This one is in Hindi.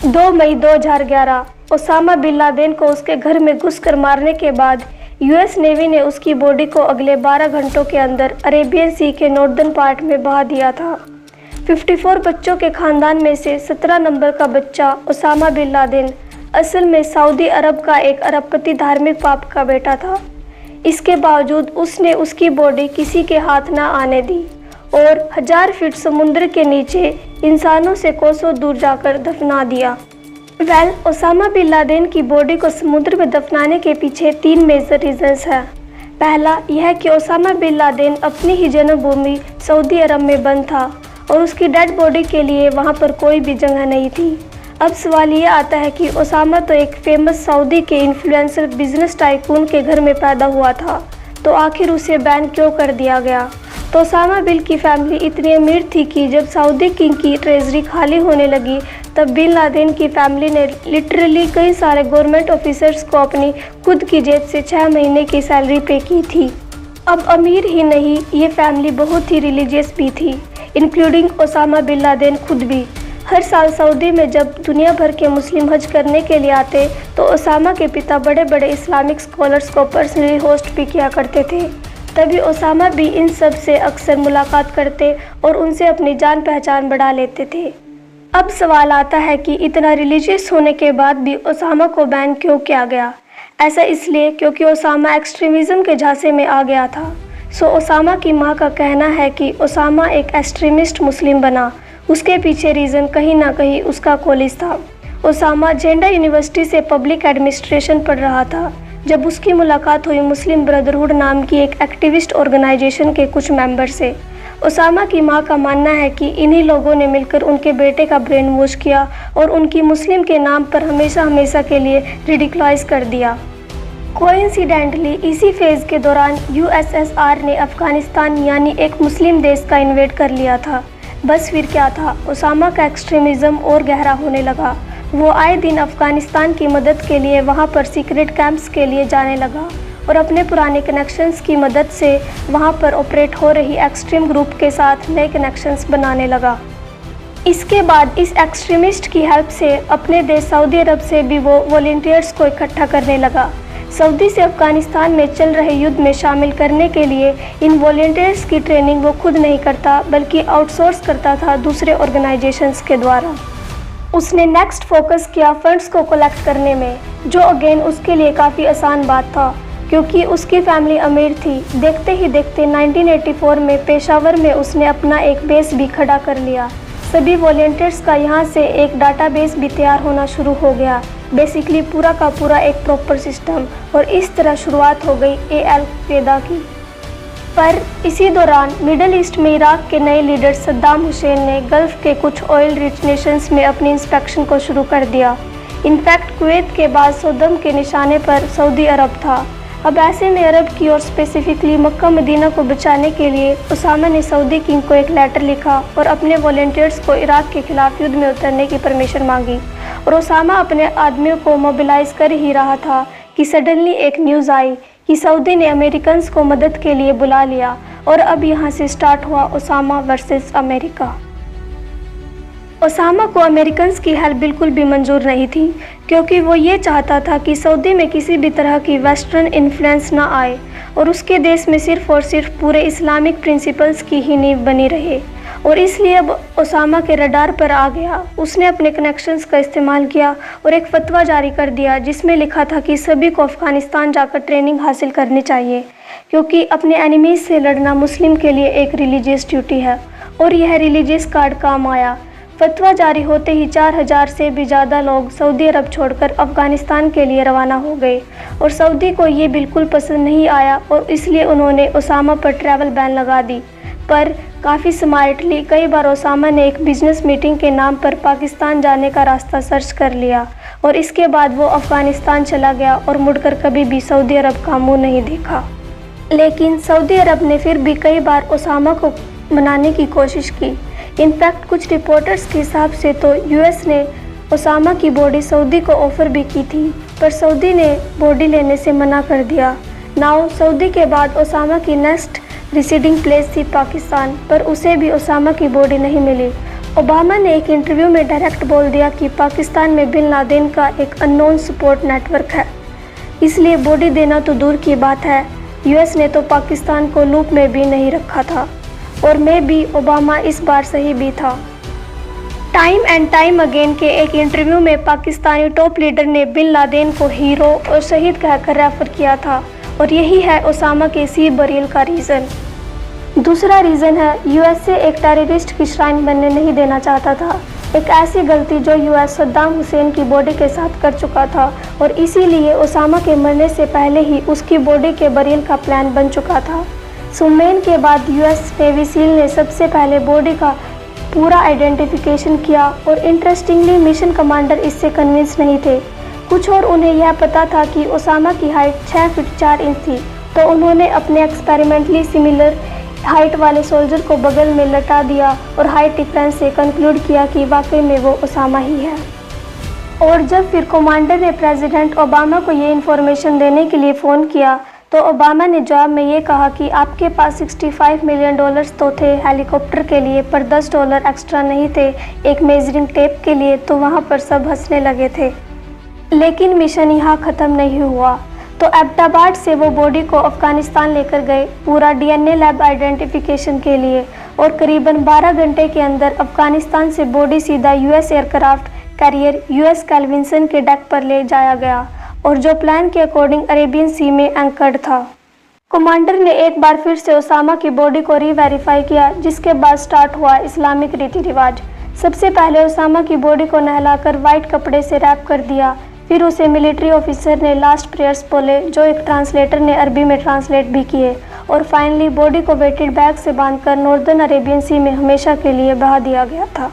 2 मई 2011 ओसामा बिन लादेन को उसके घर में घुसकर मारने के बाद यूएस नेवी ने उसकी बॉडी को अगले 12 घंटों के अंदर अरेबियन सी के नॉर्दर्न पार्ट में बहा दिया था। 54 बच्चों के खानदान में से 17 नंबर का बच्चा ओसामा बिन लादेन असल में सऊदी अरब का एक अरबपति धार्मिक बाप का बेटा था। इसके बावजूद उसने उसकी बॉडी किसी के हाथ ना आने दी और 1000 फीट समुद्र के नीचे इंसानों से कोसों दूर जाकर दफना दिया। ओसामा बिन लादेन की बॉडी को समुद्र में दफनाने के पीछे 3 मेजर रीजंस हैं। पहला यह कि ओसामा बिन लादेन अपनी ही जन्मभूमि सऊदी अरब में बंद था और उसकी डेड बॉडी के लिए वहां पर कोई भी जगह नहीं थी। अब सवाल ये आता है कि ओसामा तो एक फेमस सऊदी के इन्फ्लुएंसर बिजनेस टाइकून के घर में पैदा हुआ था, तो आखिर उसे बैन क्यों कर दिया गया? तो ओसामा बिन की फैमिली इतनी अमीर थी कि जब सऊदी किंग की ट्रेजरी खाली होने लगी तब बिन लादेन की फैमिली ने लिटरली कई सारे गवर्नमेंट ऑफिसर्स को अपनी खुद की जेब से 6 महीने की सैलरी पे की थी। अब अमीर ही नहीं, ये फैमिली बहुत ही रिलीजियस भी थी, इंक्लूडिंग ओसामा बिन लादेन खुद भी। हर साल सऊदी में जब दुनिया भर के मुस्लिम हज करने के लिए आते तो ओसामा के पिता बड़े बड़े इस्लामिक स्कॉलर्स को पर्सनली होस्ट भी किया करते थे। तभी ओसामा भी इन सब से अक्सर मुलाकात करते और उनसे अपनी जान पहचान बढ़ा लेते थे। अब सवाल आता है कि इतना रिलीजियस होने के बाद भी ओसामा को बैन क्यों किया गया? ऐसा इसलिए क्योंकि ओसामा एक्सट्रीमिज़म के झांसे में आ गया था। ओसामा की मां का कहना है कि ओसामा एक एक्सट्रीमिस्ट मुस्लिम बना, उसके पीछे रीज़न कहीं ना कहीं उसका कॉलेज था। ओसामा जेंडा यूनिवर्सिटी से पब्लिक एडमिनिस्ट्रेशन पढ़ रहा था जब उसकी मुलाकात हुई मुस्लिम ब्रदरहुड नाम की एक एक्टिविस्ट ऑर्गेनाइजेशन के कुछ मेंबर से। ओसामा की मां का मानना है कि इन्हीं लोगों ने मिलकर उनके बेटे का ब्रेन वॉश किया और उनकी मुस्लिम के नाम पर हमेशा हमेशा के लिए रिडिकुलाइज कर दिया। कोइंसिडेंटली इसी फेज़ के दौरान यूएसएसआर ने अफगानिस्तान यानी एक मुस्लिम देश का इन्वेड कर लिया था। बस फिर क्या था, ओसामा का एक्सट्रीमिज़म और गहरा होने लगा। वो आए दिन अफगानिस्तान की मदद के लिए वहाँ पर सीक्रेट कैंप्स के लिए जाने लगा और अपने पुराने कनेक्शंस की मदद से वहाँ पर ऑपरेट हो रही एक्सट्रीम ग्रुप के साथ नए कनेक्शंस बनाने लगा। इसके बाद इस एक्सट्रीमिस्ट की हेल्प से अपने देश सऊदी अरब से भी वो वॉलंटियर्स को इकट्ठा करने लगा। सऊदी से अफगानिस्तान में चल रहे युद्ध में शामिल करने के लिए इन वॉलंटियर्स की ट्रेनिंग वो खुद नहीं करता बल्कि आउटसोर्स करता था दूसरे ऑर्गेनाइजेशंस के द्वारा। उसने नेक्स्ट फोकस किया फंड्स को कलेक्ट करने में, जो अगेन उसके लिए काफ़ी आसान बात था क्योंकि उसकी फैमिली अमीर थी। देखते ही देखते 1984 में पेशावर में उसने अपना एक बेस भी खड़ा कर लिया। सभी वॉलंटियर्स का यहाँ से एक डाटाबेस भी तैयार होना शुरू हो गया, बेसिकली पूरा का पूरा एक प्रॉपर सिस्टम, और इस तरह शुरुआत हो गई अल कायदा की। पर इसी दौरान मिडल ईस्ट में इराक के नए लीडर सद्दाम हुसैन ने गल्फ़ के कुछ ऑयल रिच नेशंस में अपनी इंस्पेक्शन को शुरू कर दिया। इनफैक्ट कुवैत के बाद सद्दाम के निशाने पर सऊदी अरब था। अब ऐसे में अरब की और स्पेसिफिकली मक्का मदीना को बचाने के लिए ओसामा ने सऊदी किंग को एक लेटर लिखा और अपने वॉलंटियर्स को इराक के खिलाफ युद्ध में उतरने की परमिशन मांगी। और ओसामा अपने आदमियों को मोबिलाइज कर ही रहा था कि सडनली एक न्यूज़ आई कि सऊदी ने अमेरिकन्स को मदद के लिए बुला लिया और अब यहाँ से स्टार्ट हुआ ओसामा वर्सेस अमेरिका। ओसामा को अमेरिकन्स की हेल्प बिल्कुल भी मंजूर नहीं थी क्योंकि वो ये चाहता था कि सऊदी में किसी भी तरह की वेस्टर्न इन्फ्लुएंस ना आए और उसके देश में सिर्फ और सिर्फ पूरे इस्लामिक प्रिंसिपल्स की ही नींव बनी रहे। और इसलिए अब ओसामा के रडार पर आ गया। उसने अपने कनेक्शंस का इस्तेमाल किया और एक फतवा जारी कर दिया जिसमें लिखा था कि सभी को अफ़गानिस्तान जाकर ट्रेनिंग हासिल करनी चाहिए क्योंकि अपने एनिमीज से लड़ना मुस्लिम के लिए एक रिलीजियस ड्यूटी है। और यह रिलीजियस कार्ड काम आया। फतवा जारी होते ही 4000 से भी ज़्यादा लोग सऊदी अरब छोड़कर अफ़गानिस्तान के लिए रवाना हो गए और सऊदी को ये बिल्कुल पसंद नहीं आया और इसलिए उन्होंने ओसामा पर ट्रैवल बैन लगा दी। पर काफ़ी स्मार्टली कई बार ओसामा ने एक बिजनेस मीटिंग के नाम पर पाकिस्तान जाने का रास्ता सर्च कर लिया और इसके बाद वो अफ़गानिस्तान चला गया और मुड़कर कभी भी सऊदी अरब का मुँह नहीं देखा। लेकिन सऊदी अरब ने फिर भी कई बार ओसामा को मनाने की कोशिश की। इनफैक्ट कुछ रिपोर्टर्स के हिसाब से तो यूएस ने ओसामा की बॉडी सऊदी को ऑफ़र भी की थी पर सऊदी ने बॉडी लेने से मना कर दिया। नाउ सऊदी के बाद ओसामा की नेक्स्ट रिसीडिंग प्लेस थी पाकिस्तान, पर उसे भी ओसामा की बॉडी नहीं मिली ओबामा ने एक इंटरव्यू में डायरेक्ट बोल दिया कि पाकिस्तान में बिन लादेन का एक अननोन सपोर्ट नेटवर्क है, इसलिए बॉडी देना तो दूर की बात है, यूएस ने तो पाकिस्तान को लूप में भी नहीं रखा था। और मैं भी ओबामा इस बार सही भी था। टाइम एंड टाइम अगेन के एक इंटरव्यू में पाकिस्तानी टॉप लीडर ने बिन लादेन को हीरो और शहीद कहकर रेफर किया था, और यही है ओसामा के सी बरील का रीज़न। दूसरा रीज़न है यूएसए एक टेररिस्ट की श्राइन बनने नहीं देना चाहता था, एक ऐसी गलती जो यूएस सद्दाम हुसैन की बॉडी के साथ कर चुका था, और इसीलिए ओसामा के मरने से पहले ही उसकी बॉडी के बरील का प्लान बन चुका था। सुमेन के बाद यूएस नेवी सील ने सबसे पहले बॉडी का पूरा आइडेंटिफिकेशन किया, और इंटरेस्टिंगली मिशन कमांडर इससे कन्विंस नहीं थे। कुछ और उन्हें यह पता था कि ओसामा की हाइट 6 फीट 4 इंच थी, तो उन्होंने अपने एक्सपेरिमेंटली सिमिलर हाइट वाले सोल्जर को बगल में लटा दिया और हाइट डिफरेंस से कंक्लूड किया कि वाकई में वो ओसामा ही है। और जब फिर कमांडर ने प्रेसिडेंट ओबामा को ये इन्फॉर्मेशन देने के लिए फ़ोन किया, तो ओबामा ने जवाब में ये कहा कि आपके पास $65 मिलियन तो थे हेलीकॉप्टर के लिए, पर $10 एक्स्ट्रा नहीं थे एक मेजरिंग टेप के लिए। तो वहाँ पर सब हंसने लगे थे। लेकिन मिशन यहाँ ख़त्म नहीं हुआ। तो एबटाबाद से वो बॉडी को अफ़गानिस्तान लेकर गए पूरा डीएनए लैब आइडेंटिफिकेशन के लिए, और करीबन 12 घंटे के अंदर अफ़गानिस्तान से बॉडी सीधा यूएस एयरक्राफ्ट कैरियर यूएस कैल्विनसन के डेक पर ले जाया गया, और जो प्लान के अकॉर्डिंग अरेबियन सी में एंकर्ड था। कमांडर ने एक बार फिर से ओसामा की बॉडी को रीवेरीफाई किया, जिसके बाद स्टार्ट हुआ इस्लामिक रीति रिवाज। सबसे पहले ओसामा की बॉडी को नहलाकर वाइट कपड़े से रैप कर दिया, फिर उसे मिलिट्री ऑफिसर ने लास्ट प्रेयर्स बोले, जो एक ट्रांसलेटर ने अरबी में ट्रांसलेट भी किए, और फाइनली बॉडी को वेटेड बैग से बांधकर नॉर्दर्न अरेबियन सी में हमेशा के लिए बहा दिया गया था।